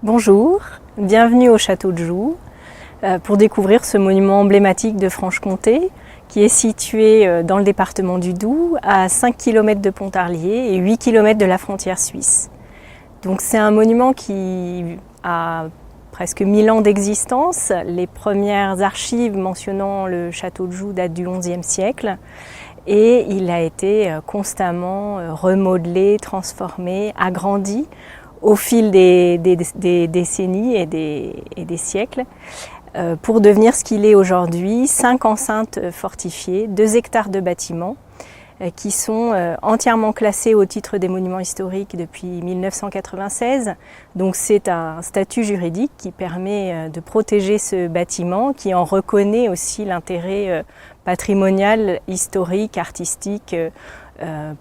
Bonjour, bienvenue au château de Joux pour découvrir ce monument emblématique de Franche-Comté qui est situé dans le département du Doubs à 5 km de Pontarlier et 8 km de la frontière suisse. Donc c'est un monument qui a presque 1000 ans d'existence. Les premières archives mentionnant le château de Joux datent du XIe siècle et il a été constamment remodelé, transformé, agrandi au fil des décennies et des siècles, pour devenir ce qu'il est aujourd'hui, 5 enceintes fortifiées, 2 hectares de bâtiments, qui sont entièrement classés au titre des monuments historiques depuis 1996. Donc c'est un statut juridique qui permet de protéger ce bâtiment, qui en reconnaît aussi l'intérêt patrimonial, historique, artistique,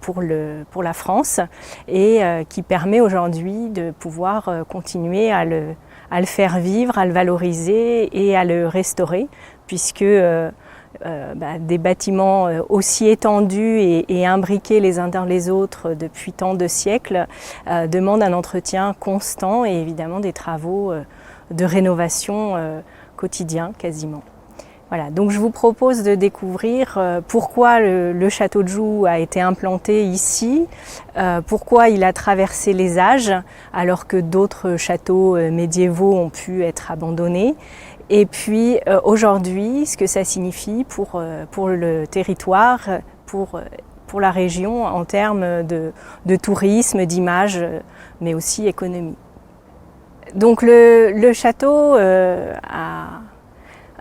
pour la France et qui permet aujourd'hui de pouvoir continuer à le faire vivre, à le valoriser et à le restaurer puisque des bâtiments aussi étendus et imbriqués les uns dans les autres depuis tant de siècles demandent un entretien constant et évidemment des travaux de rénovation quotidiens quasiment. Voilà, donc je vous propose de découvrir pourquoi le château de Joux a été implanté ici, pourquoi il a traversé les âges alors que d'autres châteaux médiévaux ont pu être abandonnés, et puis aujourd'hui ce que ça signifie pour le territoire, pour la région en termes de tourisme, d'image, mais aussi économie. Donc le château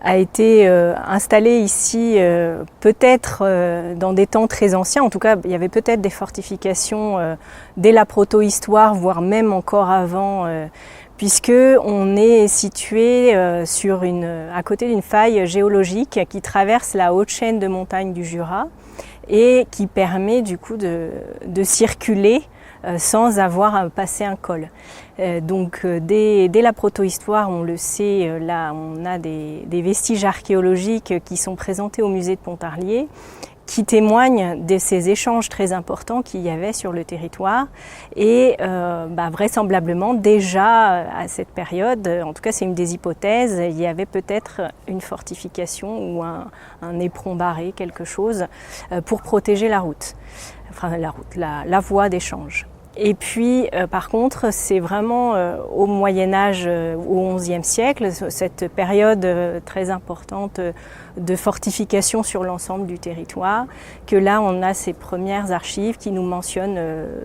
a été installé ici peut-être dans des temps très anciens. En tout cas, il y avait peut-être des fortifications dès la proto-histoire, voire même encore avant, puisque on est situé à côté d'une faille géologique qui traverse la haute chaîne de montagnes du Jura et qui permet du coup de circuler sans avoir à passer un col. Donc dès la proto-histoire, on le sait, là on a des vestiges archéologiques qui sont présentés au musée de Pontarlier, qui témoignent de ces échanges très importants qu'il y avait sur le territoire et vraisemblablement déjà à cette période, en tout cas c'est une des hypothèses, il y avait peut-être une fortification ou un éperon barré, quelque chose pour protéger la route, enfin la voie d'échange. Et puis par contre c'est vraiment au Moyen-Âge, au XIe siècle, cette période très importante de fortification sur l'ensemble du territoire, que là on a ces premières archives qui nous mentionnent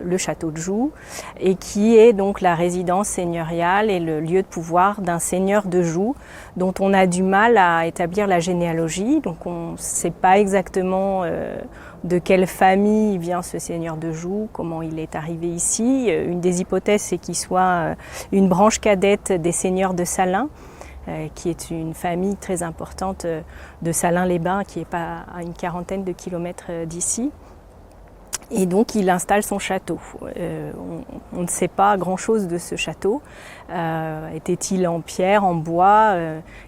le château de Joux et qui est donc la résidence seigneuriale et le lieu de pouvoir d'un seigneur de Joux dont on a du mal à établir la généalogie, donc on ne sait pas exactement de quelle famille vient ce seigneur de Joux, comment il est arrivé ici. Une des hypothèses, c'est qu'il soit une branche cadette des seigneurs de Salins, qui est une famille très importante de Salins-les-Bains, qui est pas à une quarantaine de kilomètres d'ici. Et donc il installe son château. On ne sait pas grand-chose de ce château. Était-il en pierre, en bois?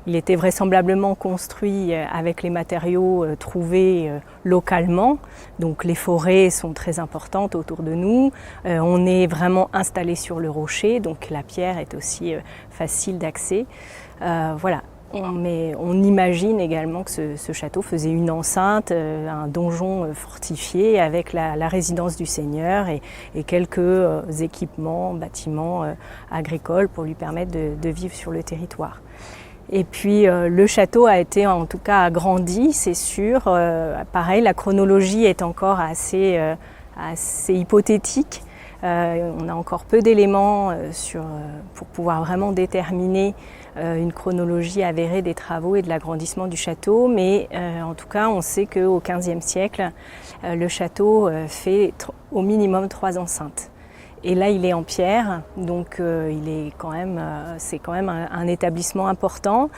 Il était vraisemblablement construit avec les matériaux trouvés localement. Donc les forêts sont très importantes autour de nous. On est vraiment installé sur le rocher, donc la pierre est aussi facile d'accès. Voilà. On imagine également que ce château faisait une enceinte, un donjon fortifié avec la résidence du seigneur et quelques équipements, bâtiments agricoles pour lui permettre de vivre sur le territoire. Et puis le château a été en tout cas agrandi, c'est sûr. Pareil, la chronologie est encore assez hypothétique. On a encore peu d'éléments pour pouvoir vraiment déterminer une chronologie avérée des travaux et de l'agrandissement du château, mais en tout cas on sait qu'au XVe siècle, le château fait au minimum 3 enceintes. Et là il est en pierre, donc c'est quand même un établissement important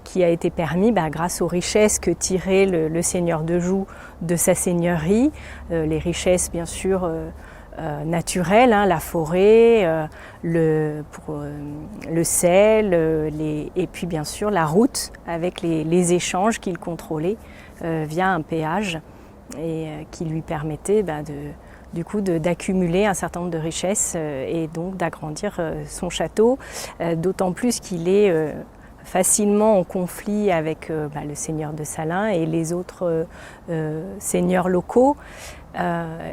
qui a été permis grâce aux richesses que tirait le seigneur de Joux de sa seigneurie, les richesses bien sûr naturelles, la forêt, le sel, et puis bien sûr la route avec les échanges qu'il contrôlait via un péage et qui lui permettait du coup d'accumuler un certain nombre de richesses et donc d'agrandir son château, d'autant plus qu'il est facilement en conflit avec le seigneur de Salins et les autres seigneurs locaux.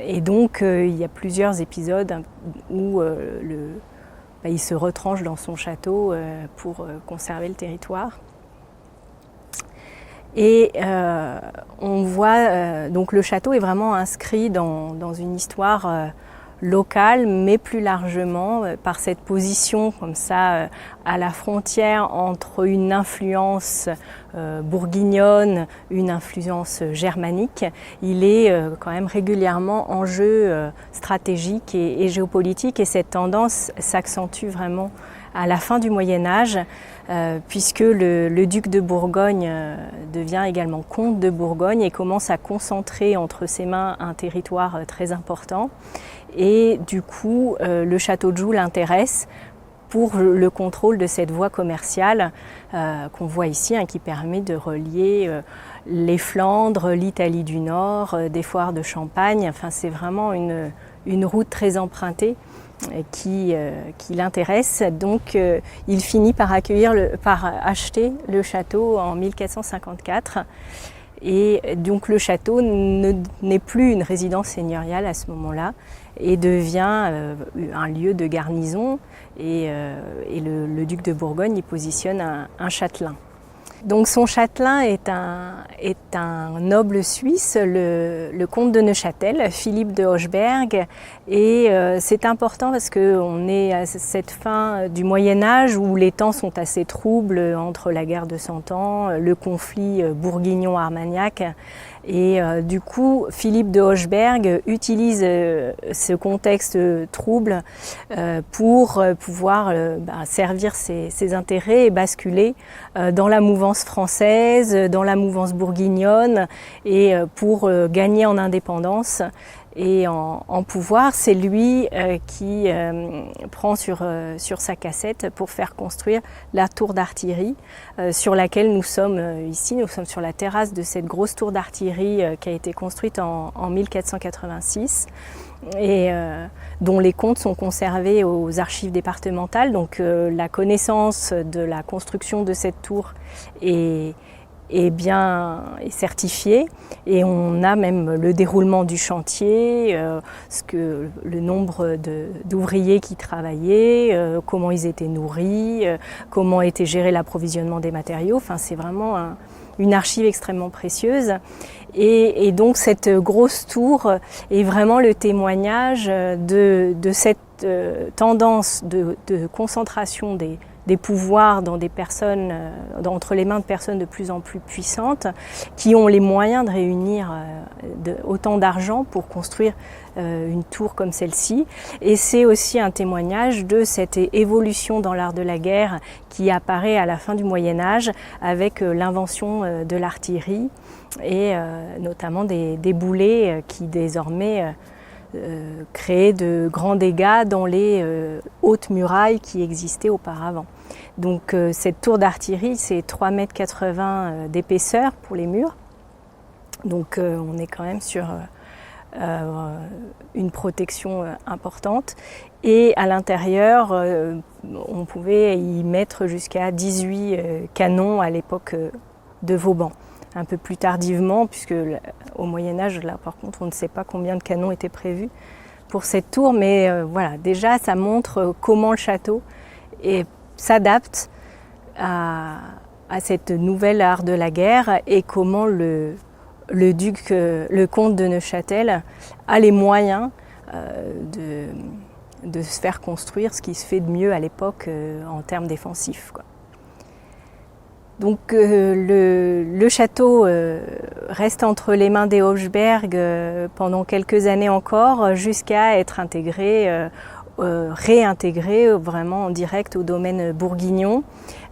Et donc il y a plusieurs épisodes où il se retranche dans son château pour conserver le territoire. Et on voit donc le château est vraiment inscrit dans une histoire locale, mais plus largement par cette position comme ça à la frontière entre une influence bourguignonne, une influence germanique. Il est quand même régulièrement en jeu stratégique et géopolitique, et cette tendance s'accentue vraiment à la fin du Moyen-Âge, puisque le duc de Bourgogne devient également comte de Bourgogne et commence à concentrer entre ses mains un territoire très important. Et du coup, le château de Joux l'intéresse pour le contrôle de cette voie commerciale qu'on voit ici, qui permet de relier les Flandres, l'Italie du Nord, des foires de Champagne. Enfin, c'est vraiment une route très empruntée qui l'intéresse. Donc il finit par acheter le château en 1454. Et donc le château n'est plus une résidence seigneuriale à ce moment-là et devient un lieu de garnison, et le duc de Bourgogne y positionne un châtelain. Donc son châtelain est un noble suisse, le comte de Neuchâtel, Philippe de Hochberg, et c'est important parce qu'on est à cette fin du Moyen-Âge où les temps sont assez troubles entre la guerre de Cent Ans, le conflit bourguignon-armagnac, et du coup Philippe de Hochberg utilise ce contexte trouble pour pouvoir servir ses intérêts et basculer dans la mouvance française, dans la mouvance bourguignonne, et pour gagner en indépendance et en pouvoir. C'est lui qui prend sur sa cassette pour faire construire la tour d'artillerie sur laquelle nous sommes ici. Nous sommes sur la terrasse de cette grosse tour d'artillerie qui a été construite en 1486 et dont les comptes sont conservés aux archives départementales. Donc la connaissance de la construction de cette tour est certifié, et on a même le déroulement du chantier, le nombre d'ouvriers qui travaillaient, comment ils étaient nourris, comment était géré l'approvisionnement des matériaux. Enfin, c'est vraiment une archive extrêmement précieuse. Et donc cette grosse tour est vraiment le témoignage de cette tendance de concentration des pouvoirs dans des personnes, entre les mains de personnes de plus en plus puissantes, qui ont les moyens de réunir autant d'argent pour construire une tour comme celle-ci. Et c'est aussi un témoignage de cette évolution dans l'art de la guerre qui apparaît à la fin du Moyen-Âge avec l'invention de l'artillerie et notamment des boulets qui désormais créer de grands dégâts dans les hautes murailles qui existaient auparavant. Donc cette tour d'artillerie, c'est 3,80 m d'épaisseur pour les murs. Donc on est quand même sur une protection importante. Et à l'intérieur, on pouvait y mettre jusqu'à 18 canons à l'époque de Vauban. Un peu plus tardivement, puisque au Moyen-Âge, là par contre, on ne sait pas combien de canons étaient prévus pour cette tour, mais voilà, déjà ça montre comment le château s'adapte à cette nouvelle art de la guerre et comment le comte de Neuchâtel a les moyens de se faire construire ce qui se fait de mieux à l'époque en termes défensifs, quoi. Donc le château reste entre les mains des Hochberg pendant quelques années encore, jusqu'à être réintégré vraiment en direct au domaine bourguignon,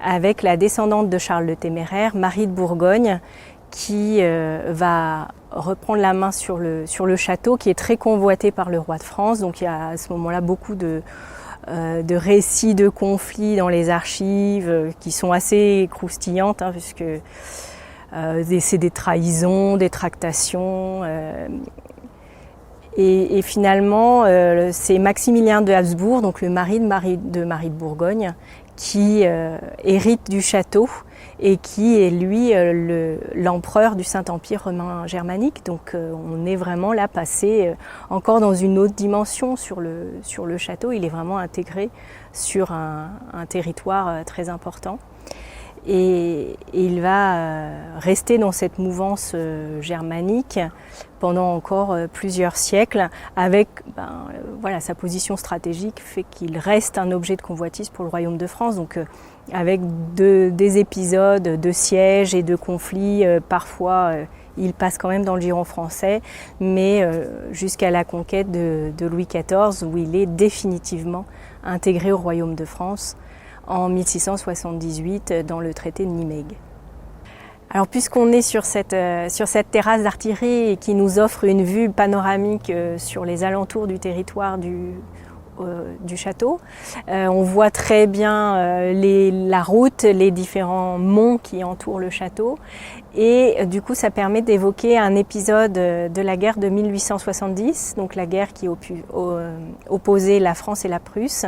avec la descendante de Charles le Téméraire, Marie de Bourgogne, qui va reprendre la main sur le château, qui est très convoité par le roi de France. Donc il y a à ce moment-là beaucoup de récits de conflits dans les archives qui sont assez croustillantes, puisque c'est des trahisons, des tractations. Et finalement, c'est Maximilien de Habsbourg, donc le mari de Marie de Bourgogne, qui hérite du château et qui est lui l'empereur du Saint-Empire romain germanique. Donc on est vraiment là passé encore dans une autre dimension sur le château. Il est vraiment intégré sur un territoire très important. Et il va rester dans cette mouvance germanique pendant encore plusieurs siècles, avec voilà, sa position stratégique fait qu'il reste un objet de convoitise pour le royaume de France. Donc avec des épisodes de sièges et de conflits, parfois il passe quand même dans le giron français, mais jusqu'à la conquête de Louis XIV, où il est définitivement intégré au royaume de France en 1678 dans le traité de Nimègue. Alors puisqu'on est sur cette terrasse d'artillerie qui nous offre une vue panoramique sur les alentours du territoire du château, on voit très bien la route, les différents monts qui entourent le château, et du coup ça permet d'évoquer un épisode de la guerre de 1870, donc la guerre qui opposait la France et la Prusse,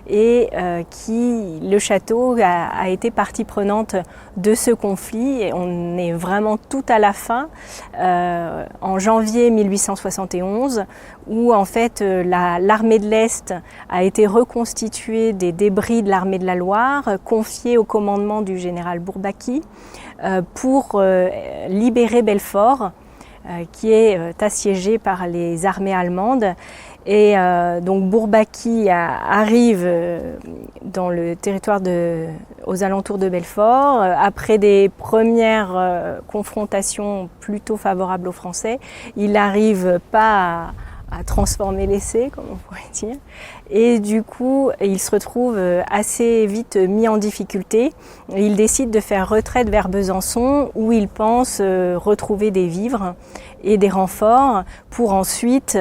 et le château a été partie prenante de ce conflit. Et on est vraiment tout à la fin, en janvier 1871, où en fait l'armée de l'Est a été reconstituée des débris de l'armée de la Loire, confiée au commandement du général Bourbaki, pour libérer Belfort, qui est assiégé par les armées allemandes. Et donc Bourbaki arrive dans le territoire aux alentours de Belfort, après des premières confrontations plutôt favorables aux Français. Il n'arrive pas à transformer l'essai, comme on pourrait dire. Et du coup, il se retrouve assez vite mis en difficulté. Il décide de faire retraite vers Besançon, où il pense retrouver des vivres et des renforts pour ensuite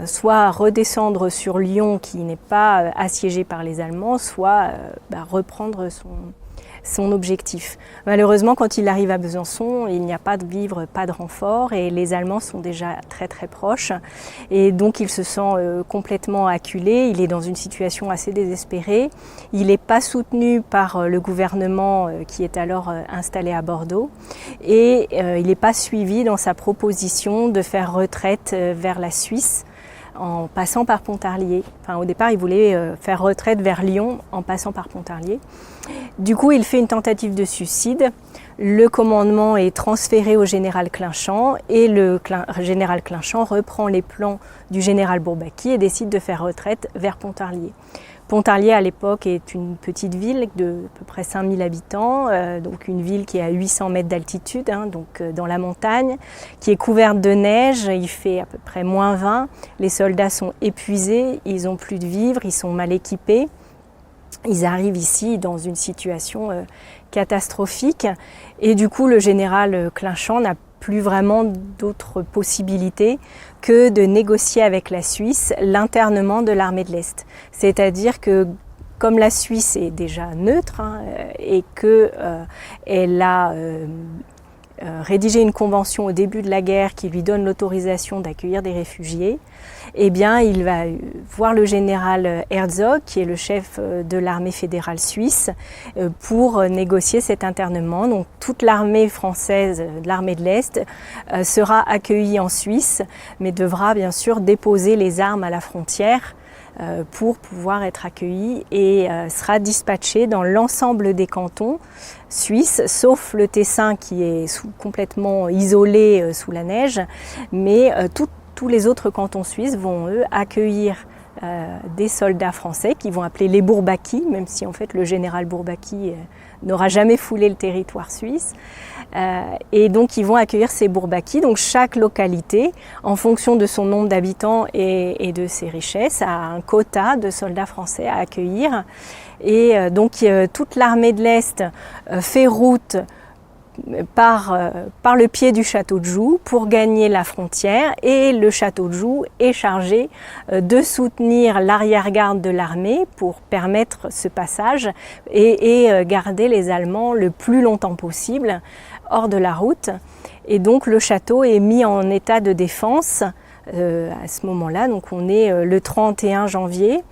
soit redescendre sur Lyon, qui n'est pas assiégé par les Allemands, soit reprendre son objectif. Malheureusement, quand il arrive à Besançon, il n'y a pas de vivres, pas de renfort, et les Allemands sont déjà très très proches. Et donc il se sent complètement acculé, il est dans une situation assez désespérée. Il n'est pas soutenu par le gouvernement qui est alors installé à Bordeaux, et il n'est pas suivi dans sa proposition de faire retraite vers la Suisse, en passant par Pontarlier. Enfin, au départ, il voulait faire retraite vers Lyon en passant par Pontarlier. Du coup, il fait une tentative de suicide. Le commandement est transféré au général Clinchamp, et le général Clinchamp reprend les plans du général Bourbaki et décide de faire retraite vers Pontarlier. Pontarlier, à l'époque, est une petite ville de à peu près 5000 habitants, donc une ville qui est à 800 mètres d'altitude, donc dans la montagne, qui est couverte de neige. Il fait à peu près -20. Les soldats sont épuisés, ils n'ont plus de vivres, ils sont mal équipés. Ils arrivent ici dans une situation catastrophique, et du coup le général Clinchamp n'a plus vraiment d'autres possibilités que de négocier avec la Suisse l'internement de l'armée de l'Est. C'est-à-dire que comme la Suisse est déjà neutre et qu'elle a rédigé une convention au début de la guerre qui lui donne l'autorisation d'accueillir des réfugiés, eh bien, il va voir le général Herzog, qui est le chef de l'armée fédérale suisse, pour négocier cet internement. Donc, toute l'armée française, l'armée de l'Est, sera accueillie en Suisse, mais devra bien sûr déposer les armes à la frontière pour pouvoir être accueillie, et sera dispatchée dans l'ensemble des cantons suisses, sauf le Tessin qui est complètement isolé sous la neige, mais tous les autres cantons suisses vont, eux, accueillir des soldats français qui vont appeler les Bourbaki, même si en fait le général Bourbaki n'aura jamais foulé le territoire suisse. Et donc ils vont accueillir ces Bourbaki. Donc chaque localité, en fonction de son nombre d'habitants et de ses richesses, a un quota de soldats français à accueillir. Et donc toute l'armée de l'Est fait route par le pied du château de Joux pour gagner la frontière, et le château de Joux est chargé de soutenir l'arrière-garde de l'armée pour permettre ce passage et garder les Allemands le plus longtemps possible hors de la route. Et donc le château est mis en état de défense à ce moment-là. Donc on est le 31 janvier.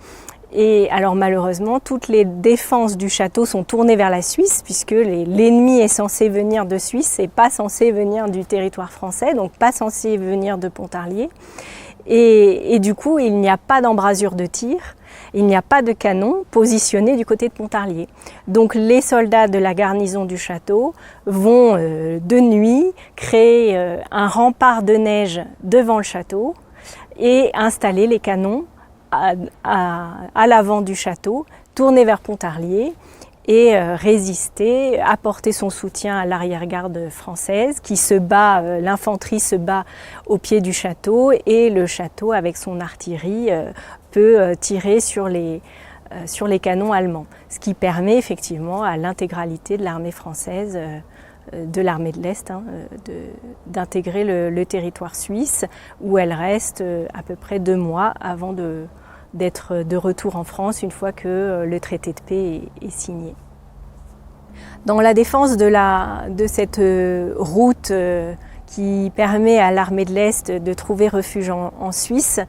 Et alors malheureusement, toutes les défenses du château sont tournées vers la Suisse, puisque l'ennemi est censé venir de Suisse et pas censé venir du territoire français, donc pas censé venir de Pontarlier. Et du coup, il n'y a pas d'embrasure de tir, il n'y a pas de canon positionné du côté de Pontarlier. Donc les soldats de la garnison du château vont de nuit créer un rempart de neige devant le château et installer les canons à l'avant du château, tourner vers Pontarlier et résister, apporter son soutien à l'arrière-garde française qui se bat, l'infanterie se bat au pied du château et le château avec son artillerie peut tirer sur les canons allemands, ce qui permet effectivement à l'intégralité de l'armée française, de l'armée de l'Est, d'intégrer le territoire suisse où elle reste à peu près 2 mois avant d'être de retour en France une fois que le traité de paix est signé. Dans la défense de cette route qui permet à l'armée de l'Est de trouver refuge en Suisse,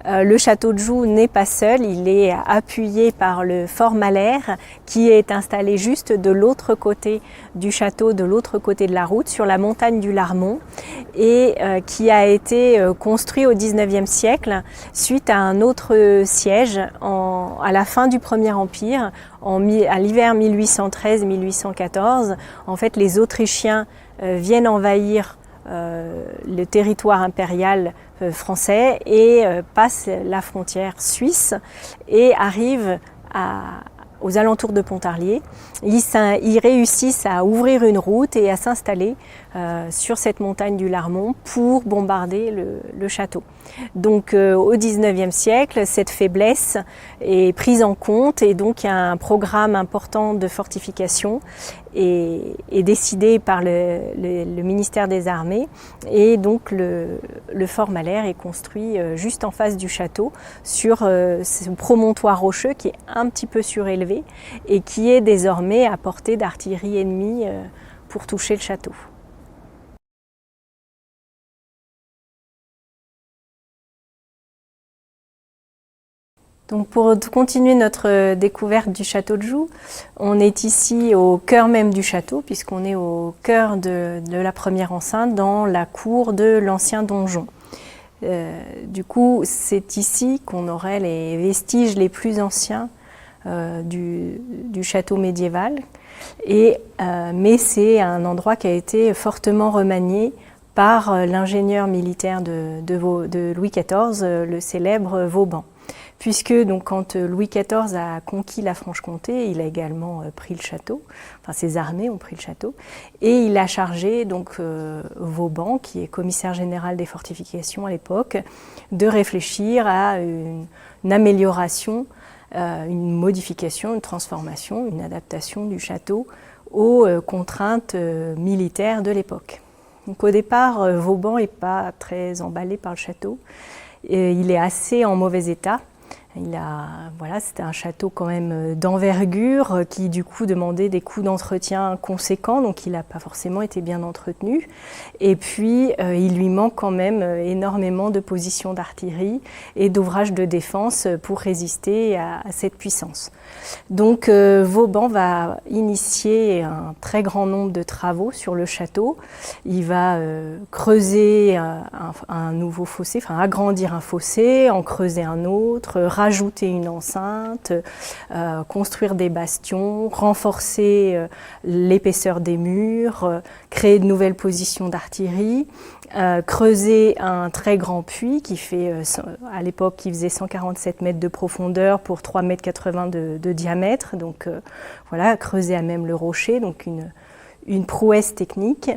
le château de Joux n'est pas seul, il est appuyé par le fort Malher qui est installé juste de l'autre côté du château, de l'autre côté de la route, sur la montagne du Larmont, et qui a été construit au XIXe siècle suite à un autre siège à la fin du Premier Empire, à l'hiver 1813-1814. En fait, les Autrichiens viennent envahir le territoire impérial français et passent la frontière suisse et arrivent aux alentours de Pontarlier. Ils réussissent à ouvrir une route et à s'installer sur cette montagne du Larmont pour bombarder le château. Donc au XIXe siècle, cette faiblesse est prise en compte et donc il y a un programme important de fortification est décidé par le ministère des Armées et donc le fort Malher est construit juste en face du château sur ce promontoire rocheux qui est un petit peu surélevé et qui est désormais à portée d'artillerie ennemie pour toucher le château. Donc pour continuer notre découverte du château de Joux, on est ici au cœur même du château, puisqu'on est au cœur de la première enceinte, dans la cour de l'ancien donjon. Du coup, c'est ici qu'on aurait les vestiges les plus anciens du château médiéval. Mais c'est un endroit qui a été fortement remanié par l'ingénieur militaire de Louis XIV, le célèbre Vauban. Puisque donc, quand Louis XIV a conquis la Franche-Comté, il a également pris le château, enfin ses armées ont pris le château, et il a chargé donc Vauban, qui est commissaire général des fortifications à l'époque, de réfléchir à une amélioration, une modification, une transformation, une adaptation du château aux contraintes militaires de l'époque. Donc au départ, Vauban n'est pas très emballé par le château, il est assez en mauvais état. C'était un château quand même d'envergure qui du coup demandait des coûts d'entretien conséquents, donc il n'a pas forcément été bien entretenu. Et puis il lui manque quand même énormément de positions d'artillerie et d'ouvrages de défense pour résister à cette puissance. Donc Vauban va initier un très grand nombre de travaux sur le château. Il va creuser un nouveau fossé, enfin agrandir un fossé, en creuser un autre, rajouter une enceinte, construire des bastions, renforcer l'épaisseur des murs, créer de nouvelles positions d'artillerie, creuser un très grand puits qui fait, à l'époque, qui faisait 147 mètres de profondeur pour 3,80 m de diamètre. Donc voilà, creuser à même le rocher, donc une prouesse technique.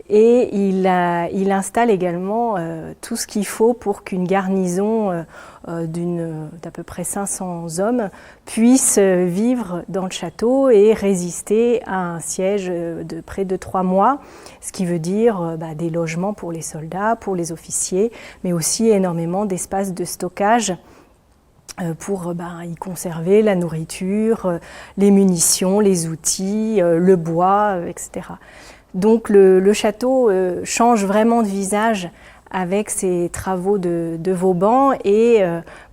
Et il installe également tout ce qu'il faut pour qu'une garnison d'à peu près 500 hommes puisse vivre dans le château et résister à un siège de près de 3 mois, ce qui veut dire des logements pour les soldats, pour les officiers, mais aussi énormément d'espace de stockage pour y conserver la nourriture, les munitions, les outils, le bois, etc. Donc le château change vraiment de visage avec ces travaux de Vauban, et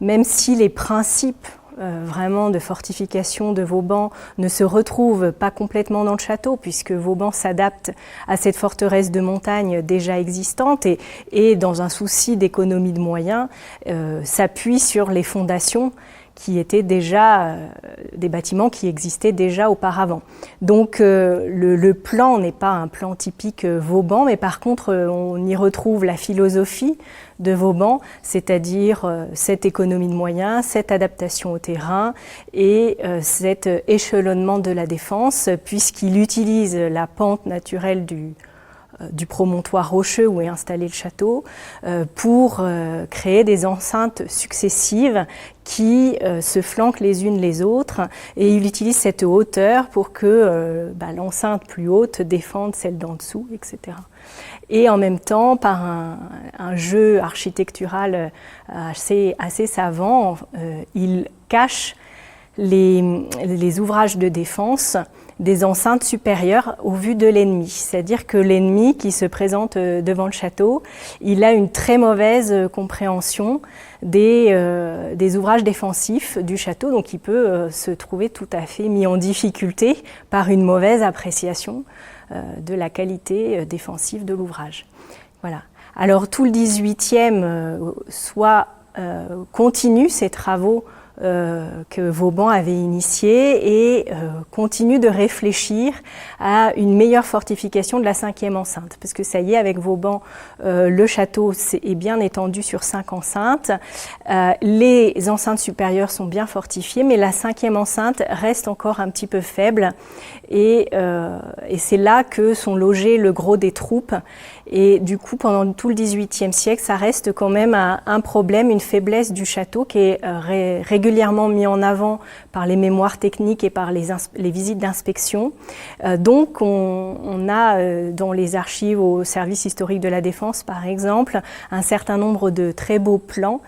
même si les principes vraiment de fortification de Vauban ne se retrouvent pas complètement dans le château, puisque Vauban s'adapte à cette forteresse de montagne déjà existante et dans un souci d'économie de moyens, s'appuie sur les fondations qui étaient déjà des bâtiments qui existaient déjà auparavant. Donc le plan n'est pas un plan typique Vauban, mais par contre on y retrouve la philosophie de Vauban, c'est-à-dire cette économie de moyens, cette adaptation au terrain et cet échelonnement de la défense, puisqu'il utilise la pente naturelle du promontoire rocheux où est installé le château pour créer des enceintes successives qui se flanquent les unes les autres, et il utilise cette hauteur pour que l'enceinte plus haute défende celle d'en dessous, etc. Et en même temps, par un jeu architectural assez savant, il cache les ouvrages de défense des enceintes supérieures au vu de l'ennemi. C'est-à-dire que l'ennemi qui se présente devant le château, il a une très mauvaise compréhension des ouvrages défensifs du château, donc il peut se trouver tout à fait mis en difficulté par une mauvaise appréciation de la qualité défensive de l'ouvrage. Voilà. Alors tout le 18e continue ces travaux que Vauban avait initié et continue de réfléchir à une meilleure fortification de la 5e enceinte. Parce que ça y est, avec Vauban, le château est bien étendu sur 5 enceintes. Les enceintes supérieures sont bien fortifiées, mais la 5e enceinte reste encore un petit peu faible. Et c'est là que sont logés le gros des troupes. Et du coup, pendant tout le XVIIIe siècle, ça reste quand même un problème, une faiblesse du château qui est régulièrement mis en avant par les mémoires techniques et par les visites d'inspection. Donc, on a dans les archives au service historique de la Défense, par exemple, un certain nombre de très beaux plans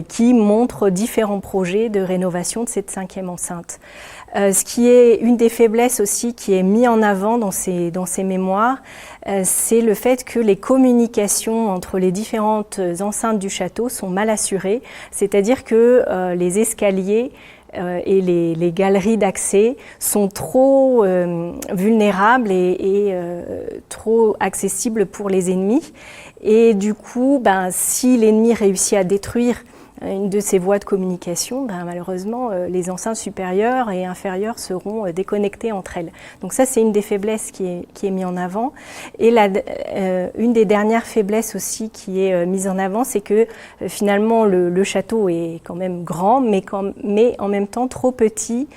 qui montrent différents projets de rénovation de cette 5e enceinte. Ce qui est une des faiblesses aussi qui est mis en avant dans ces mémoires, c'est le fait que les communications entre les différentes enceintes du château sont mal assurées, c'est-à-dire que les escaliers et les galeries d'accès sont trop vulnérables et trop accessibles pour les ennemis. Et du coup, si l'ennemi réussit à détruire une de ces voies de communication, malheureusement, les enceintes supérieures et inférieures seront déconnectées entre elles. Donc ça, c'est une des faiblesses qui est mise en avant. Et une des dernières faiblesses aussi qui est mise en avant, c'est que finalement, le château est quand même grand, mais en même temps trop petit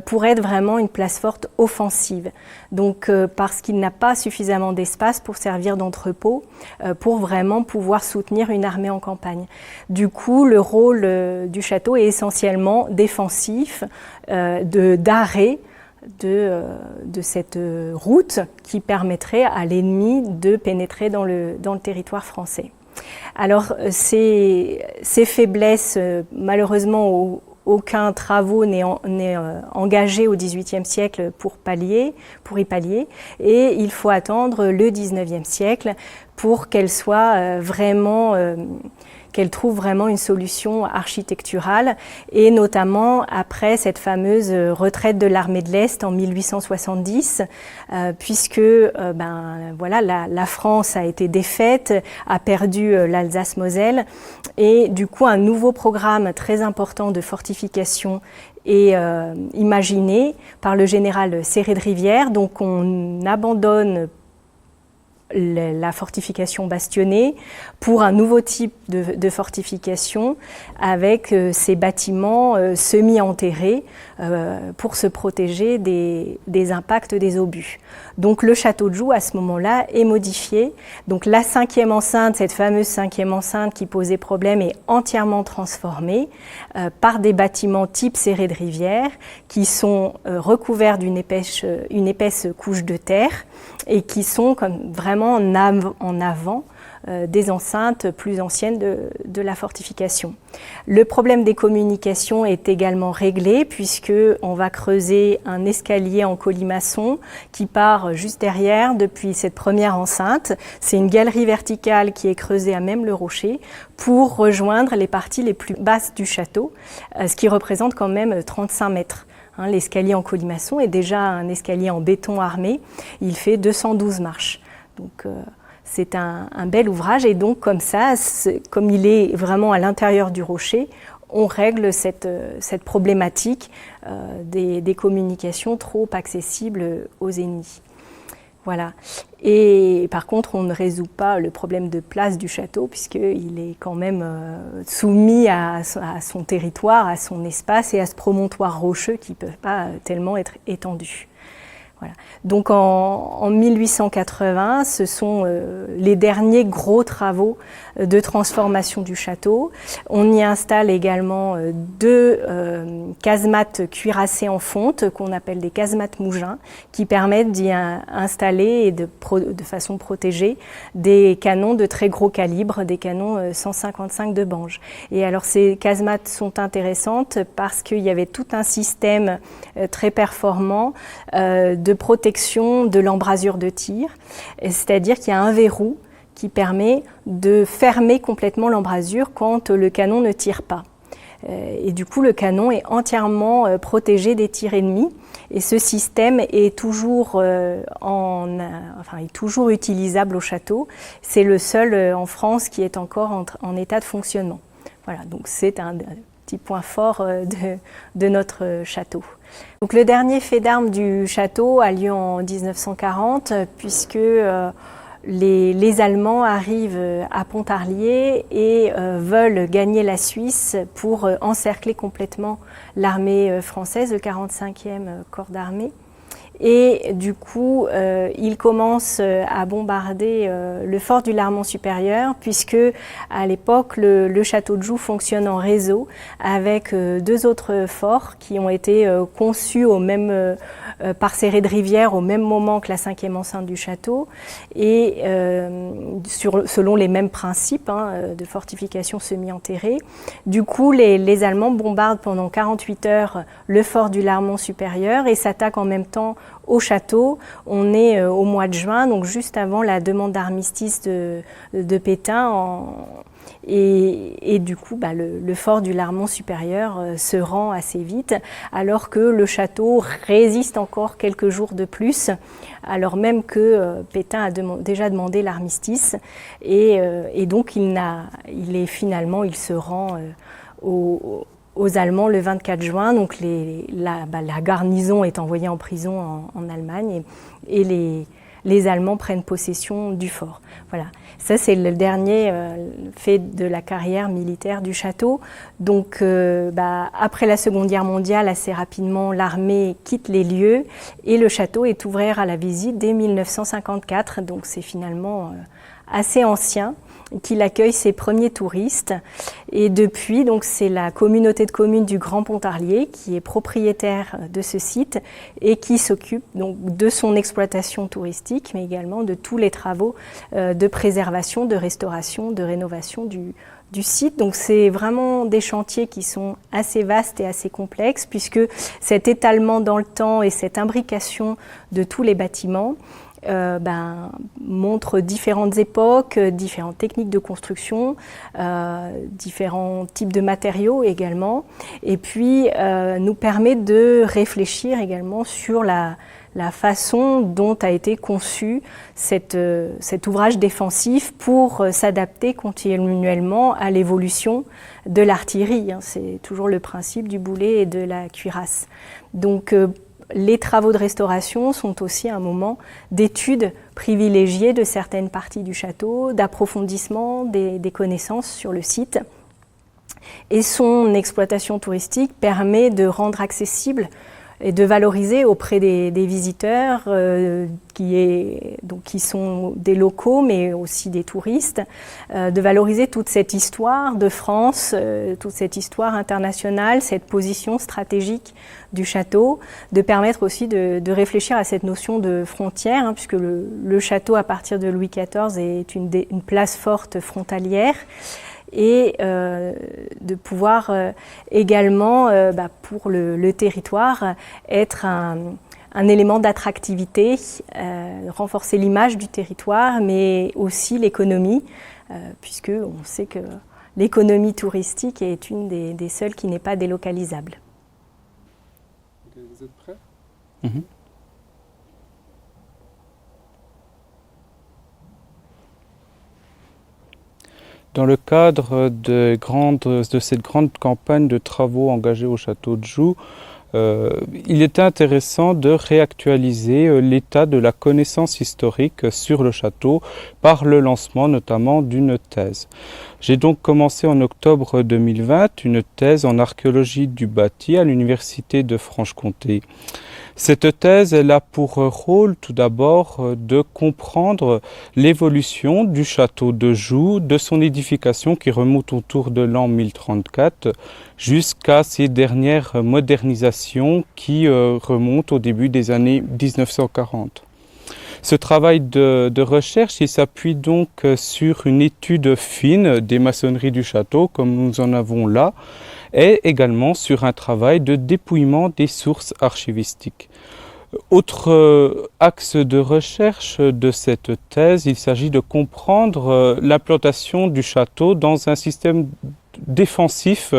pour être vraiment une place forte offensive. Donc parce qu'il n'a pas suffisamment d'espace pour servir d'entrepôt, pour vraiment pouvoir soutenir une armée en campagne. Du coup, le rôle du château est essentiellement défensif, d'arrêt de cette route qui permettrait à l'ennemi de pénétrer dans le territoire français. Alors ces faiblesses, malheureusement, aucun travaux n'est engagé au XVIIIe siècle pour y pallier, et il faut attendre le XIXe siècle pour qu'elle trouve vraiment une solution architecturale, et notamment après cette fameuse retraite de l'armée de l'Est en 1870, puisque la France a été défaite, a perdu l'Alsace-Moselle, et du coup un nouveau programme très important de fortification est imaginé par le général Serré de Rivière. Donc on abandonne la fortification bastionnée pour un nouveau type de fortification avec ces bâtiments semi-enterrés pour se protéger des impacts des obus. Donc le château de Joux à ce moment-là est modifié. Donc la 5e enceinte, cette fameuse 5e enceinte qui posait problème, est entièrement transformée par des bâtiments type Serré de Rivière qui sont recouverts d'une épaisse couche de terre et qui sont vraiment en avant des enceintes plus anciennes de la fortification. Le problème des communications est également réglé puisqu'on va creuser un escalier en colimaçon qui part juste derrière depuis cette première enceinte. C'est une galerie verticale qui est creusée à même le rocher pour rejoindre les parties les plus basses du château, ce qui représente quand même 35 mètres. L'escalier en colimaçon est déjà un escalier en béton armé, il fait 212 marches. Donc c'est un bel ouvrage et donc comme ça, comme il est vraiment à l'intérieur du rocher, on règle cette problématique des communications trop accessibles aux ennemis. Voilà. Et par contre, on ne résout pas le problème de place du château puisqu'il est quand même soumis à son territoire, à son espace et à ce promontoire rocheux qui ne peut pas tellement être étendu. Voilà. Donc en 1880, ce sont les derniers gros travaux de transformation du château. On y installe également deux casemates cuirassées en fonte qu'on appelle des casemates mougins qui permettent d'y installer et de façon protégée des canons de très gros calibre, des canons 155 de Bange. Et alors ces casemates sont intéressantes parce qu'il y avait tout un système très performant de protection de l'embrasure de tir, c'est-à-dire qu'il y a un verrou qui permet de fermer complètement l'embrasure quand le canon ne tire pas. Et du coup, le canon est entièrement protégé des tirs ennemis. Et ce système est toujours, est toujours utilisable au château. C'est le seul en France qui est encore en état de fonctionnement. Voilà, donc c'est un petit point fort de notre château. Donc, le dernier fait d'armes du château a lieu en 1940 puisque les Allemands arrivent à Pontarlier et veulent gagner la Suisse pour encercler complètement l'armée française, le 45e corps d'armée. Et du coup, ils commencent à bombarder le fort du Larmont supérieur, puisque à l'époque, le château de Joux fonctionne en réseau avec deux autres forts qui ont été conçus par Serré de Rivière au même moment que la 5e enceinte du château, et selon les mêmes principes de fortification semi-enterrée. Du coup, les Allemands bombardent pendant 48 heures le fort du Larmont supérieur et s'attaquent en même temps au château. On est au mois de juin, donc juste avant la demande d'armistice de Pétain. Et du coup, le fort du Larmont supérieur se rend assez vite, alors que le château résiste encore quelques jours de plus, alors même que Pétain a déjà demandé l'armistice. Et donc, il se rend aux Allemands le 24 juin, donc la garnison est envoyée en prison en Allemagne et les Allemands prennent possession du fort. Voilà, ça c'est le dernier fait de la carrière militaire du château. Donc après la Seconde Guerre mondiale, assez rapidement l'armée quitte les lieux et le château est ouvert à la visite dès 1954, donc c'est finalement assez ancien, qu'il accueille ses premiers touristes. Et depuis, donc, c'est la communauté de communes du Grand Pontarlier qui est propriétaire de ce site et qui s'occupe donc de son exploitation touristique, mais également de tous les travaux de préservation, de restauration, de rénovation du site. Donc c'est vraiment des chantiers qui sont assez vastes et assez complexes, puisque cet étalement dans le temps et cette imbrication de tous les bâtiments montre différentes époques, différentes techniques de construction, différents types de matériaux également, et puis nous permet de réfléchir également sur la façon dont a été conçu cet ouvrage défensif pour s'adapter continuellement à l'évolution de l'artillerie. C'est toujours le principe du boulet et de la cuirasse. Donc les travaux de restauration sont aussi un moment d'étude privilégiée de certaines parties du château, d'approfondissement des connaissances sur le site. Et son exploitation touristique permet de rendre accessible et de valoriser auprès des visiteurs qui sont des locaux mais aussi des touristes, de valoriser toute cette histoire de France, toute cette histoire internationale, cette position stratégique du château, de permettre aussi de réfléchir à cette notion de frontière, hein, puisque le château à partir de Louis XIV est une place forte frontalière, et de pouvoir également, pour le territoire, être un élément d'attractivité, renforcer l'image du territoire, mais aussi l'économie, puisque on sait que l'économie touristique est une des seules qui n'est pas délocalisable. Okay, vous êtes prêts? Mm-hmm. Dans le cadre de cette grande campagne de travaux engagés au château de Joux, il était intéressant de réactualiser l'état de la connaissance historique sur le château par le lancement notamment d'une thèse. J'ai donc commencé en octobre 2020 une thèse en archéologie du bâti à l'Université de Franche-Comté. Cette thèse, elle a pour rôle tout d'abord de comprendre l'évolution du château de Joux, de son édification qui remonte autour de l'an 1034 jusqu'à ses dernières modernisations qui remontent au début des années 1940. Ce travail de recherche, il s'appuie donc sur une étude fine des maçonneries du château, comme nous en avons là, et également sur un travail de dépouillement des sources archivistiques. Autre axe de recherche de cette thèse, il s'agit de comprendre l'implantation du château dans un système défensif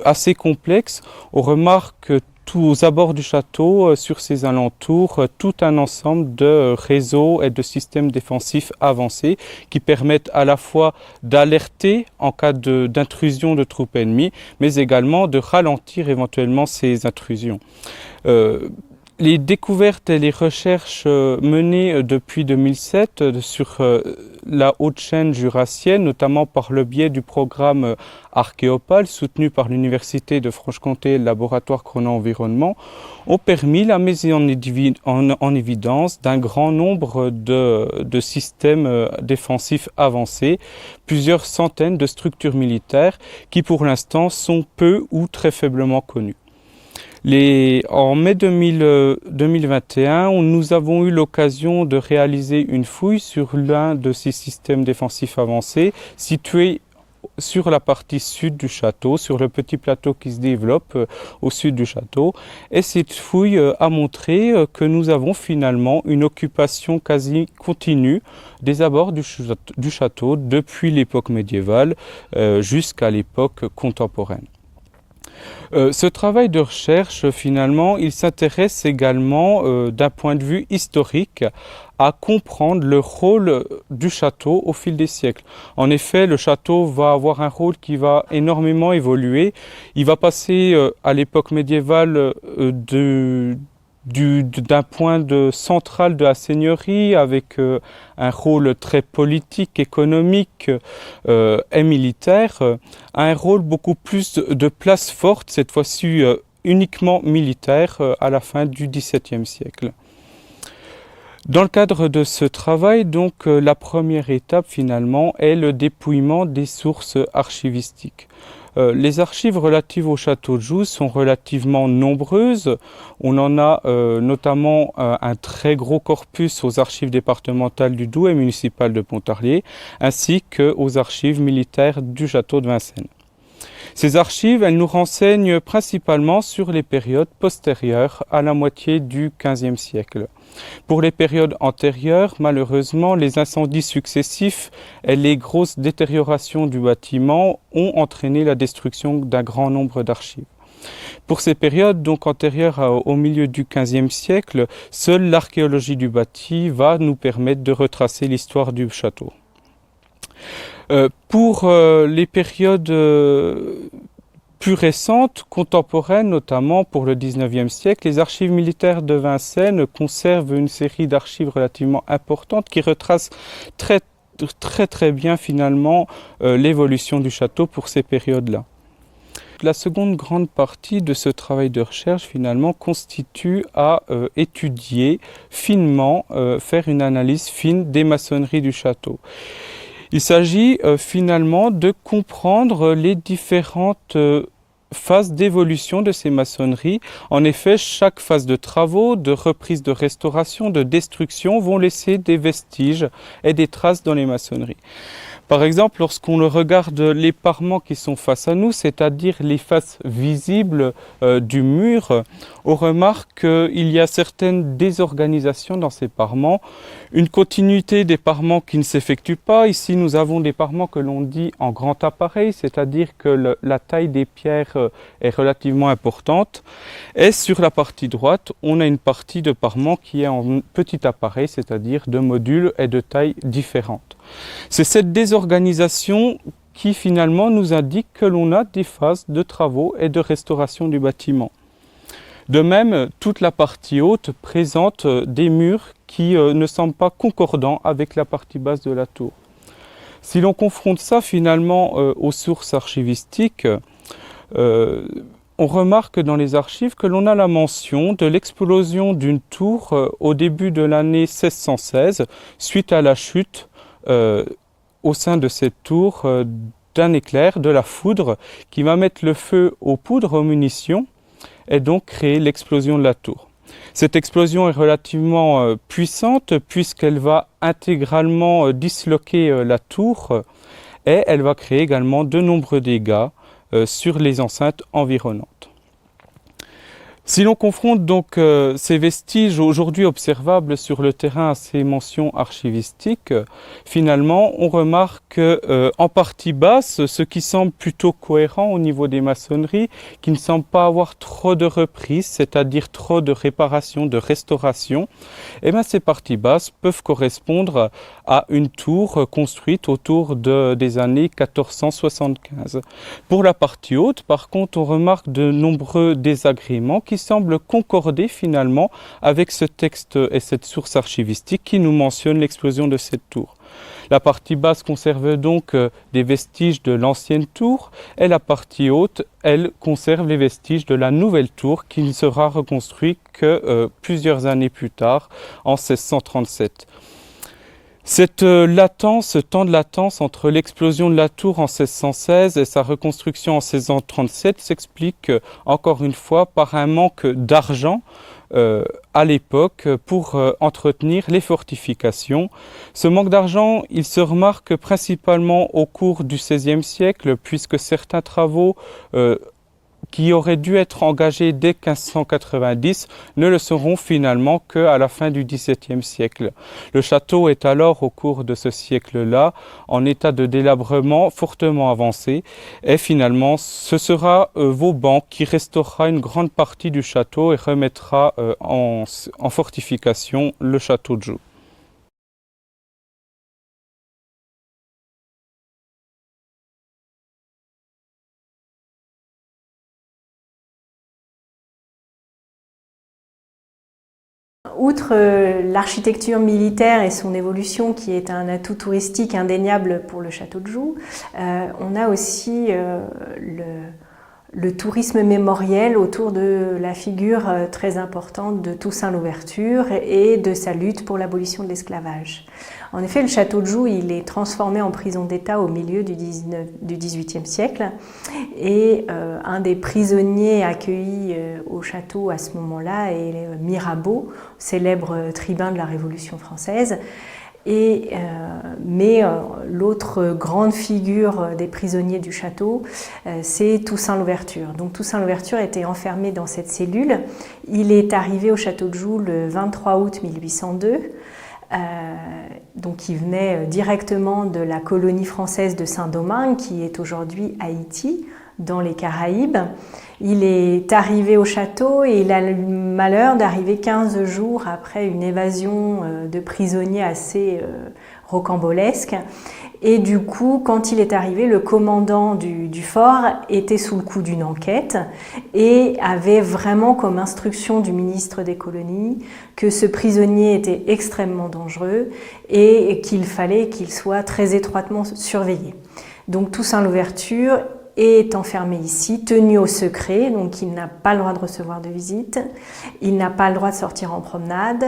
assez complexe. On remarque aux abords du château, sur ses alentours, tout un ensemble de réseaux et de systèmes défensifs avancés qui permettent à la fois d'alerter en cas d'intrusion de troupes ennemies, mais également de ralentir éventuellement ces intrusions. Les découvertes et les recherches menées depuis 2007 sur la haute chaîne jurassienne, notamment par le biais du programme Archéopale soutenu par l'Université de Franche-Comté et le laboratoire Chrono-Environnement, ont permis la mise en évidence d'un grand nombre de systèmes défensifs avancés, plusieurs centaines de structures militaires qui pour l'instant sont peu ou très faiblement connues. En mai 2021, nous avons eu l'occasion de réaliser une fouille sur l'un de ces systèmes défensifs avancés situé sur la partie sud du château, sur le petit plateau qui se développe au sud du château. Et cette fouille a montré que nous avons finalement une occupation quasi continue des abords du château depuis l'époque médiévale jusqu'à l'époque contemporaine. Ce travail de recherche, finalement, il s'intéresse également d'un point de vue historique à comprendre le rôle du château au fil des siècles. En effet, le château va avoir un rôle qui va énormément évoluer. Il va passer à l'époque médiévale d'un point central de la seigneurie avec un rôle très politique, économique et militaire, à un rôle beaucoup plus de place forte, cette fois-ci uniquement militaire, à la fin du XVIIe siècle. Dans le cadre de ce travail, donc, la première étape finalement est le dépouillement des sources archivistiques. Les archives relatives au château de Joux sont relativement nombreuses. On en a notamment un très gros corpus aux archives départementales du Doubs et municipales de Pontarlier, ainsi qu'aux archives militaires du château de Vincennes. Ces archives, elles nous renseignent principalement sur les périodes postérieures à la moitié du XVe siècle. Pour les périodes antérieures, malheureusement, les incendies successifs et les grosses détériorations du bâtiment ont entraîné la destruction d'un grand nombre d'archives. Pour ces périodes, donc antérieures au milieu du XVe siècle, seule l'archéologie du bâti va nous permettre de retracer l'histoire du château. Pour les périodes plus récentes, contemporaines, notamment pour le XIXe siècle, les archives militaires de Vincennes conservent une série d'archives relativement importantes qui retracent très bien finalement l'évolution du château pour ces périodes-là. La seconde grande partie de ce travail de recherche finalement constitue à étudier finement, faire une analyse fine des maçonneries du château. Il s'agit finalement de comprendre les différentes phases d'évolution de ces maçonneries. En effet, chaque phase de travaux, de reprise de restauration, de destruction vont laisser des vestiges et des traces dans les maçonneries. Par exemple, lorsqu'on regarde les parements qui sont face à nous, c'est-à-dire les faces visibles du mur, on remarque qu'il y a certaines désorganisations dans ces parements, une continuité des parements qui ne s'effectue pas. Ici, nous avons des parements que l'on dit en grand appareil, c'est-à-dire que la taille des pierres est relativement importante. Et sur la partie droite, on a une partie de parement qui est en petit appareil, c'est-à-dire de modules et de tailles différentes. C'est cette désorganisation qui finalement nous indique que l'on a des phases de travaux et de restauration du bâtiment. De même, toute la partie haute présente des murs qui ne semblent pas concordants avec la partie basse de la tour. Si l'on confronte ça finalement aux sources archivistiques, on remarque dans les archives que l'on a la mention de l'explosion d'une tour au début de l'année 1616 suite à la chute au sein de cette tour d'un éclair, de la foudre, qui va mettre le feu aux poudres, aux munitions, et donc créer l'explosion de la tour. Cette explosion est relativement puissante puisqu'elle va intégralement disloquer la tour et elle va créer également de nombreux dégâts sur les enceintes environnantes. Si l'on confronte donc ces vestiges aujourd'hui observables sur le terrain à ces mentions archivistiques, finalement on remarque en partie basse ce qui semble plutôt cohérent au niveau des maçonneries, qui ne semble pas avoir trop de reprises, c'est-à-dire trop de réparations, de restaurations. Et bien ces parties basses peuvent correspondre à une tour construite autour des années 1475. Pour la partie haute, par contre, on remarque de nombreux désagréments qui semble concorder finalement avec ce texte et cette source archivistique qui nous mentionne l'explosion de cette tour. La partie basse conserve donc des vestiges de l'ancienne tour et la partie haute, elle, conserve les vestiges de la nouvelle tour qui ne sera reconstruite que plusieurs années plus tard, en 1637. Cette latence, ce temps de latence entre l'explosion de la tour en 1616 et sa reconstruction en 1637 s'explique encore une fois par un manque d'argent à l'époque pour entretenir les fortifications. Ce manque d'argent, il se remarque principalement au cours du XVIe siècle puisque certains travaux qui auraient dû être engagés dès 1590 ne le seront finalement qu'à la fin du XVIIe siècle. Le château est alors, au cours de ce siècle-là, en état de délabrement fortement avancé et finalement ce sera Vauban qui restaurera une grande partie du château et remettra en fortification le château de Joux. Outre l'architecture militaire et son évolution qui est un atout touristique indéniable pour le château de Joux, on a aussi le tourisme mémoriel autour de la figure très importante de Toussaint Louverture et de sa lutte pour l'abolition de l'esclavage. En effet, le château de Joux, il est transformé en prison d'État au milieu du XVIIIe siècle et un des prisonniers accueillis au château à ce moment-là est Mirabeau, célèbre tribun de la Révolution française. Mais l'autre grande figure des prisonniers du château, c'est Toussaint Louverture. Donc Toussaint Louverture était enfermé dans cette cellule. Il est arrivé au château de Joux le 23 août 1802. Donc il venait directement de la colonie française de Saint-Domingue, qui est aujourd'hui Haïti, dans les Caraïbes. Il est arrivé au château et il a le malheur d'arriver 15 jours après une évasion de prisonniers assez rocambolesque. Et du coup, quand il est arrivé, le commandant du fort était sous le coup d'une enquête et avait vraiment comme instruction du ministre des colonies que ce prisonnier était extrêmement dangereux et qu'il fallait qu'il soit très étroitement surveillé. Donc Toussaint Louverture est enfermé ici, tenu au secret, donc il n'a pas le droit de recevoir de visite, il n'a pas le droit de sortir en promenade.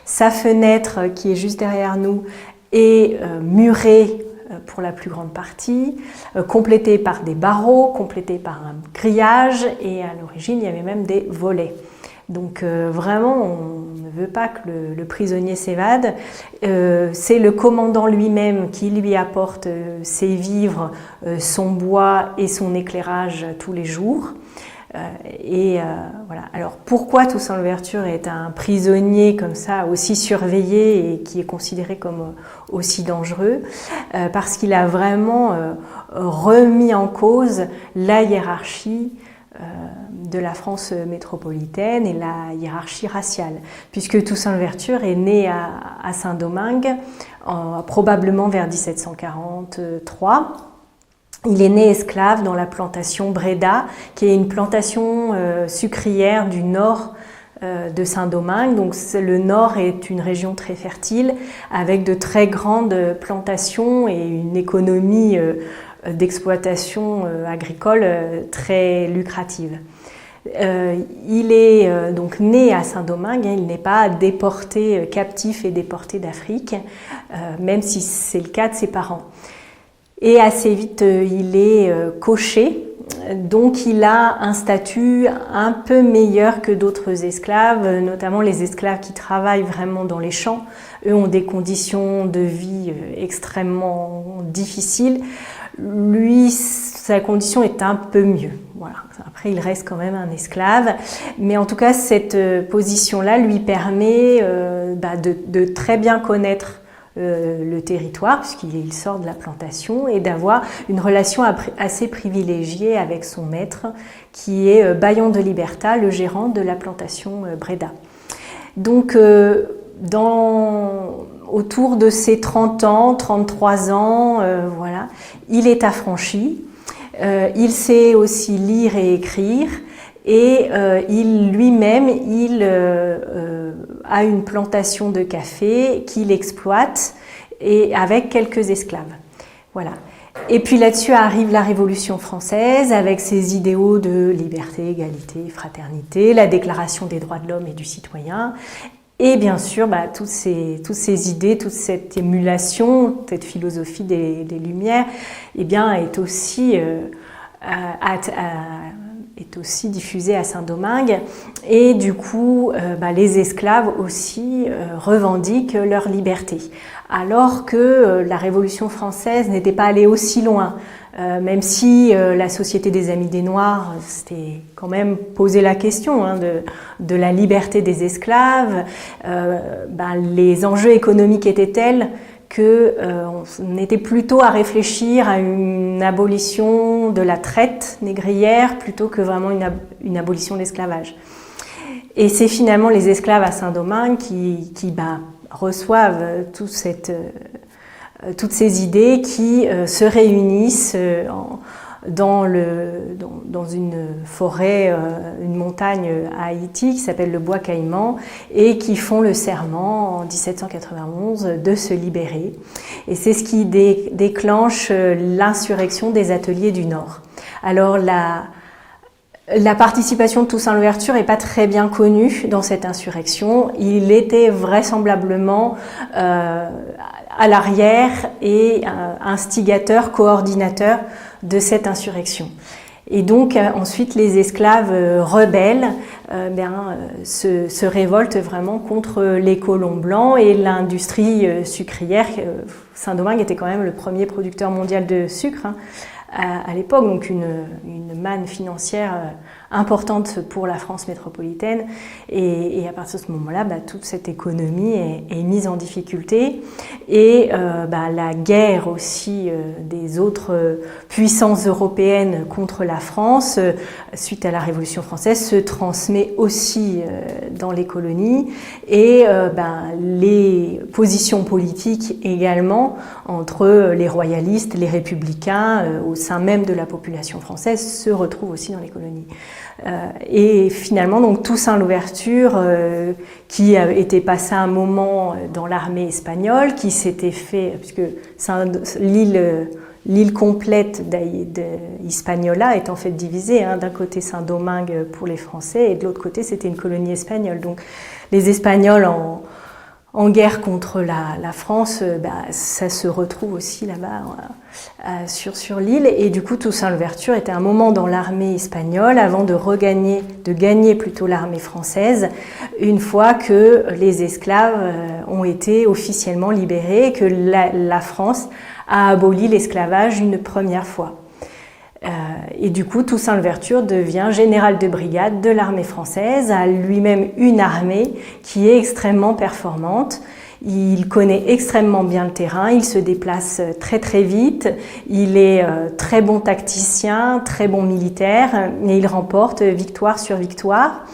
Sa fenêtre, qui est juste derrière nous, est murée pour la plus grande partie, complétée par des barreaux, complétée par un grillage, et à l'origine il y avait même des volets. Donc vraiment, on ne veut pas que le prisonnier s'évade. C'est le commandant lui-même qui lui apporte ses vivres, son bois et son éclairage tous les jours. Voilà. Alors pourquoi Toussaint Louverture est un prisonnier comme ça, aussi surveillé et qui est considéré comme aussi dangereux? Parce qu'il a vraiment remis en cause la hiérarchie de la France métropolitaine et la hiérarchie raciale, puisque Toussaint Louverture est né à Saint-Domingue, probablement vers 1743. Il est né esclave dans la plantation Breda, qui est une plantation sucrière du nord de Saint-Domingue. Donc le nord est une région très fertile, avec de très grandes plantations et une économie d'exploitation agricole très lucrative. Il est donc né à Saint-Domingue, il n'est pas déporté, captif et déporté d'Afrique, même si c'est le cas de ses parents. Et assez vite, il est cocher, donc il a un statut un peu meilleur que d'autres esclaves, notamment les esclaves qui travaillent vraiment dans les champs. Eux ont des conditions de vie extrêmement difficiles. Lui, sa condition est un peu mieux. Voilà. Après, il reste quand même un esclave. Mais en tout cas, cette position-là lui permet de très bien connaître le territoire, puisqu'il sort de la plantation, et d'avoir une relation assez privilégiée avec son maître, qui est Bayon de Liberta, le gérant de la plantation Breda. Donc, autour de ses 30 ans, 33 ans, voilà, il est affranchi. Il sait aussi lire et écrire, et lui-même, il a une plantation de café qu'il exploite, et avec quelques esclaves. Voilà. Et puis là-dessus arrive la Révolution française, avec ses idéaux de liberté, égalité, fraternité, la Déclaration des droits de l'homme et du citoyen. Et bien sûr, toutes ces idées, toute cette émulation, cette philosophie des Lumières, eh bien, est aussi diffusée à Saint-Domingue. Et du coup, les esclaves aussi revendiquent leur liberté. Alors que la Révolution française n'était pas allée aussi loin. Même si la Société des Amis des Noirs s'était quand même posé la question de la liberté des esclaves, les enjeux économiques étaient tels qu'on était plutôt à réfléchir à une abolition de la traite négrière plutôt que vraiment une abolition de l'esclavage. Et c'est finalement les esclaves à Saint-Domingue qui reçoivent toutes ces idées qui se réunissent dans une forêt, une montagne à Haïti qui s'appelle le Bois Caïman, et qui font le serment en 1791 de se libérer. Et c'est ce qui déclenche l'insurrection des ateliers du Nord. Alors la participation de Toussaint Louverture n'est pas très bien connue dans cette insurrection. Il était vraisemblablement à l'arrière et instigateur, coordinateur de cette insurrection. Et donc ensuite les esclaves rebelles se révoltent vraiment contre les colons blancs et l'industrie sucrière. Saint-Domingue était quand même le premier producteur mondial de sucre à l'époque, donc une manne financière importante pour la France métropolitaine, et à partir de ce moment-là, toute cette économie est mise en difficulté, et la guerre aussi des autres puissances européennes contre la France, suite à la Révolution française, se transmet aussi dans les colonies, et les positions politiques également entre les royalistes, les républicains, au sein même de la population française, se retrouvent aussi dans les colonies. Et finalement, donc Toussaint Louverture, qui était passé un moment dans l'armée espagnole, qui s'était fait, puisque l'île l'île complète d'Hispaniola est en fait divisée. D'un côté Saint-Domingue pour les Français et de l'autre côté c'était une colonie espagnole. Donc les Espagnols en guerre contre la France, ça se retrouve aussi là-bas sur l'île. Et du coup, Toussaint Louverture était un moment dans l'armée espagnole avant de gagner plutôt l'armée française, une fois que les esclaves ont été officiellement libérés et que la France a aboli l'esclavage une première fois. Et du coup, Toussaint Louverture devient général de brigade de l'armée française, a lui-même une armée qui est extrêmement performante. Il connaît extrêmement bien le terrain, il se déplace très très vite, il est très bon tacticien, très bon militaire, et il remporte victoire sur victoire.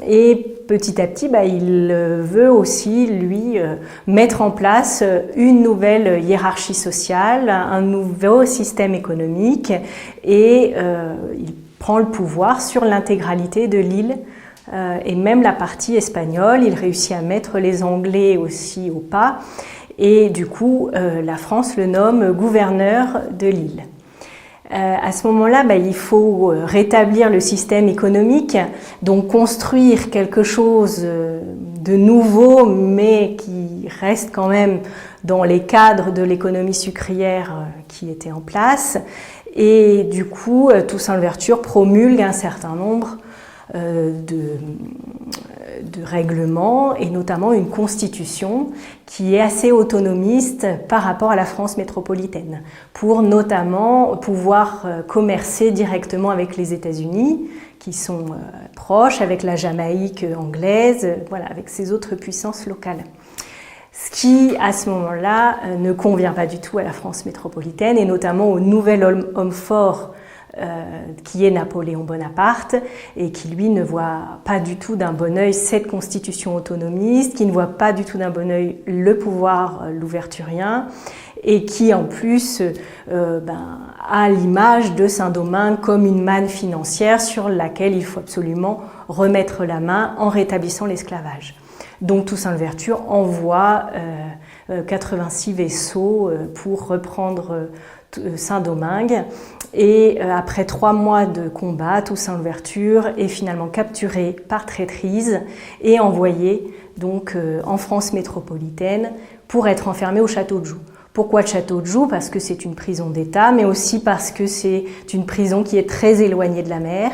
Et petit à petit, il veut aussi, lui, mettre en place une nouvelle hiérarchie sociale, un nouveau système économique, et il prend le pouvoir sur l'intégralité de l'île, et même la partie espagnole. Il réussit à mettre les Anglais aussi au pas, et du coup, la France le nomme gouverneur de l'île. À ce moment-là, il faut rétablir le système économique, donc construire quelque chose de nouveau, mais qui reste quand même dans les cadres de l'économie sucrière qui était en place. Et du coup, Toussaint Louverture promulgue un certain nombre de règlements, et notamment une constitution qui est assez autonomiste par rapport à la France métropolitaine, pour notamment pouvoir commercer directement avec les États-Unis, qui sont proches, avec la Jamaïque anglaise, avec ces autres puissances locales. Ce qui, à ce moment-là, ne convient pas du tout à la France métropolitaine, et notamment au nouvel homme fort qui est Napoléon Bonaparte, et qui lui ne voit pas du tout d'un bon œil cette constitution autonomiste, qui ne voit pas du tout d'un bon œil le pouvoir louverturien, et qui en plus a l'image de Saint-Domingue comme une manne financière sur laquelle il faut absolument remettre la main en rétablissant l'esclavage. Donc Toussaint Louverture envoie 86 vaisseaux pour reprendre Saint-Domingue, et après 3 mois de combat, Toussaint Louverture est finalement capturé par traîtrise et envoyé donc en France métropolitaine pour être enfermé au château de Joux. Pourquoi le château de Joux? Parce que c'est une prison d'État, mais aussi parce que c'est une prison qui est très éloignée de la mer.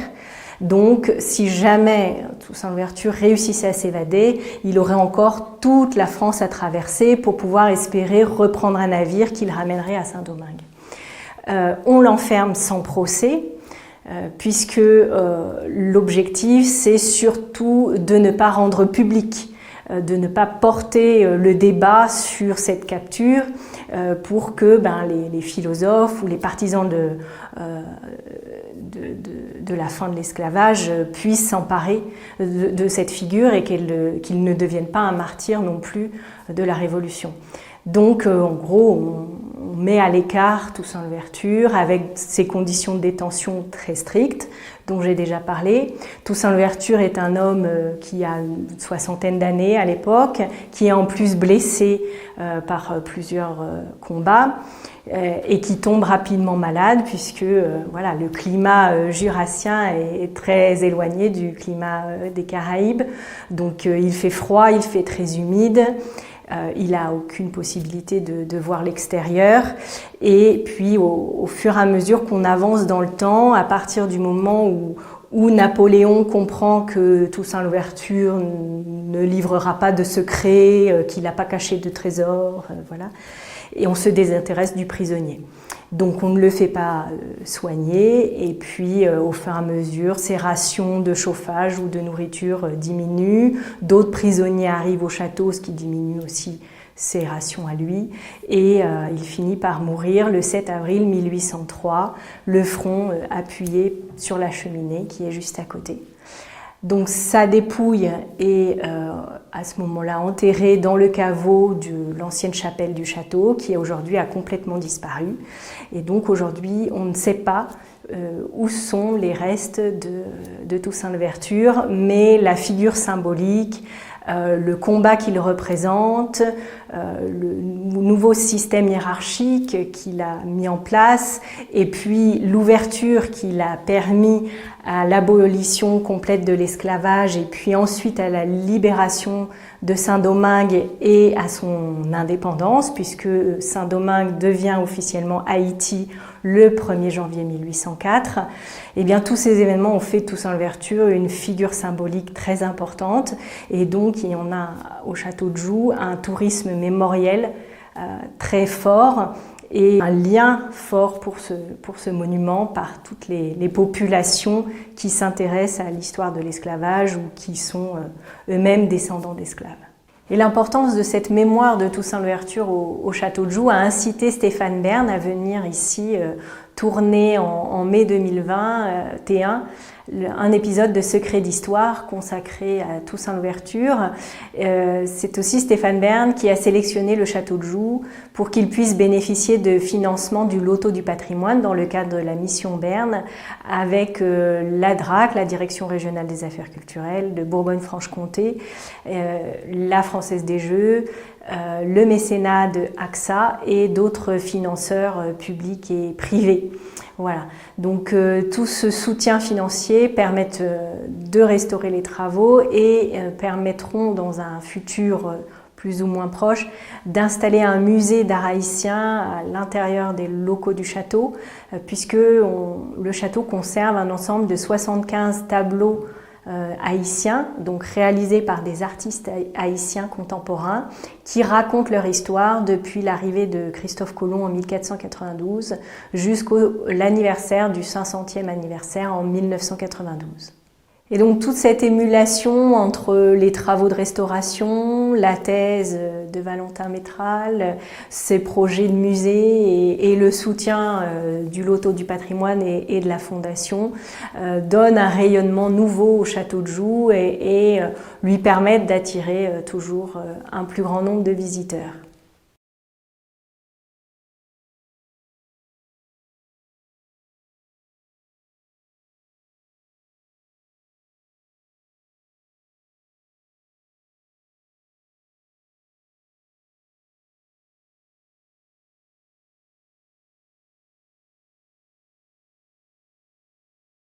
Donc, si jamais Toussaint Louverture réussissait à s'évader, il aurait encore toute la France à traverser pour pouvoir espérer reprendre un navire qui le ramènerait à Saint-Domingue. On l'enferme sans procès, puisque l'objectif, c'est surtout de ne pas rendre public, de ne pas porter le débat sur cette capture, pour que les philosophes ou les partisans de la fin de l'esclavage puissent s'emparer de cette figure, et qu'il ne devienne pas un martyr non plus de la Révolution. Donc, en gros, on met à l'écart Toussaint Louverture avec ces conditions de détention très strictes dont j'ai déjà parlé. Toussaint Louverture est un homme qui a une 60aine d'années à l'époque, qui est en plus blessé par plusieurs combats, et qui tombe rapidement malade, puisque le climat jurassien est très éloigné du climat des Caraïbes. Donc il fait froid, il fait très humide. Il n'a aucune possibilité de voir l'extérieur. Et puis, au fur et à mesure qu'on avance dans le temps, à partir du moment où Napoléon comprend que Toussaint Louverture ne livrera pas de secrets, qu'il n'a pas caché de trésors, et on se désintéresse du prisonnier. Donc on ne le fait pas soigner, et puis au fur et à mesure, ses rations de chauffage ou de nourriture diminuent. D'autres prisonniers arrivent au château, ce qui diminue aussi ses rations à lui, et il finit par mourir le 7 avril 1803, le front appuyé sur la cheminée qui est juste à côté. Donc sa dépouille est à ce moment-là enterrée dans le caveau de l'ancienne chapelle du château, qui aujourd'hui a complètement disparu. Et donc aujourd'hui, on ne sait pas où sont les restes de Toussaint Louverture, mais la figure symbolique, le combat qu'il représente, le nouveau système hiérarchique qu'il a mis en place et puis l'ouverture qu'il a permis à l'abolition complète de l'esclavage et puis ensuite à la libération de Saint-Domingue et à son indépendance, puisque Saint-Domingue devient officiellement Haïti le 1er janvier 1804, eh bien, tous ces événements ont fait de Toussaint Louverture une figure symbolique très importante. Et donc, il y en a au château de Joux un tourisme mémoriel très fort et un lien fort pour ce monument par toutes les populations qui s'intéressent à l'histoire de l'esclavage ou qui sont eux-mêmes descendants d'esclaves. Et l'importance de cette mémoire de Toussaint Louverture au château de Joux a incité Stéphane Bern à venir ici tourner en mai 2021 un épisode de Secrets d'Histoire consacré à Toussaint Louverture. C'est aussi Stéphane Bern qui a sélectionné le château de Joux pour qu'il puisse bénéficier de financement du Loto du patrimoine dans le cadre de la mission Bern avec la DRAC, la Direction régionale des affaires culturelles de Bourgogne-Franche-Comté, la Française des Jeux, le mécénat de AXA et d'autres financeurs publics et privés. Voilà. Donc tout ce soutien financier permettent de restaurer les travaux et permettront dans un futur plus ou moins proche d'installer un musée d'art haïtien à l'intérieur des locaux du château, puisque le château conserve un ensemble de 75 tableaux haïtiens, donc réalisés par des artistes haïtiens contemporains qui racontent leur histoire depuis l'arrivée de Christophe Colomb en 1492 jusqu'à l'anniversaire du 500e anniversaire en 1992. Et donc toute cette émulation entre les travaux de restauration, la thèse de Valentin Métral, ses projets de musée et le soutien du Loto du patrimoine et de la Fondation donnent un rayonnement nouveau au château de Joux et lui permettent d'attirer toujours un plus grand nombre de visiteurs.